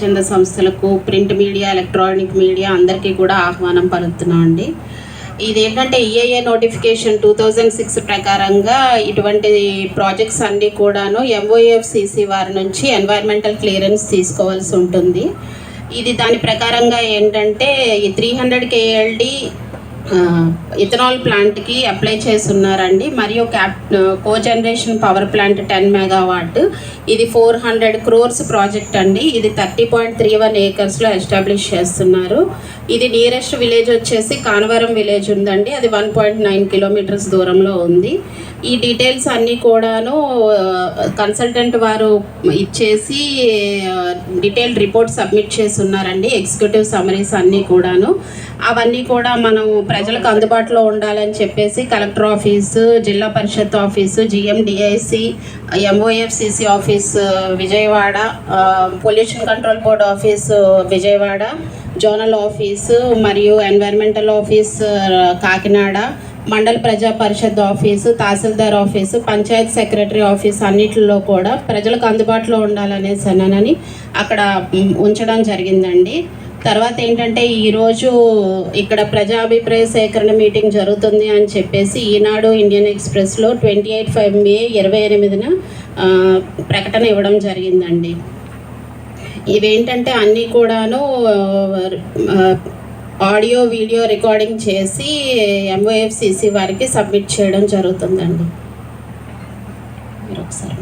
చంద సంస్థలకు, print media, electronic media అందరికీ కూడా ఆహ్వానం పలుకుతున్నాం అండి. ఇది ఏంటంటే ఈఐఏ నోటిఫికేషన్ 2006 ప్రకారంగా ఇటువంటి ప్రాజెక్ట్స్ అన్నీ కూడాను MOEFCC వారి నుంచి ఎన్వైర్మెంటల్ క్లియరెన్స్ తీసుకోవాల్సి ఉంటుంది. ఇది దాని ప్రకారంగా ఏంటంటే ఈ 300 KLD ఇథనాల్ ప్లాంట్కి అప్లై చేస్తున్నారండి. మరియు కోజనరేషన్ పవర్ ప్లాంట్ 10 మెగావాట్, ఇది 400 crores ప్రాజెక్ట్ అండి. ఇది 30.31 acresలో ఎస్టాబ్లిష్ చేస్తున్నారు. ఇది నియరెస్ట్ విలేజ్ వచ్చేసి కానవరం విలేజ్ ఉందండి, అది 1.9 kilometers దూరంలో ఉంది. ఈ డీటెయిల్స్ అన్నీ కూడాను కన్సల్టెంట్ వారు ఇచ్చేసి డీటెయిల్ రిపోర్ట్ సబ్మిట్ చేసి ఉన్నారండి. ఎగ్జిక్యూటివ్ సమరీస్ అన్నీ కూడాను, అవన్నీ కూడా మనం ప్రజలకు అందుబాటులో ఉండాలని చెప్పేసి collector office, Zilla Parishad office, GMDIC, MOEFCC office Vijayawada, pollution control board office Vijayawada, zonal office మరియు environmental office Kakinada, Mandal Praja Parishad office, Tahsildar office, panchayat secretary office అన్నిటిలో కూడా ప్రజలకు అందుబాటులో ఉండాలనేసి అక్కడ ఉంచడం జరిగిందండి. తర్వాత ఏంటంటే ఈరోజు ఇక్కడ ప్రజాభిప్రాయ సేకరణ మీటింగ్ జరుగుతుంది అని చెప్పేసి ఈనాడు ఇండియన్ ఎక్స్ప్రెస్లో 28 May 2028న ప్రకటన ఇవ్వడం జరిగిందండి. ఇవేంటంటే అన్నీ కూడాను ఆడియో వీడియో రికార్డింగ్ చేసి MOEFCC వారికి సబ్మిట్ చేయడం జరుగుతుందండి. మీరు ఒకసారి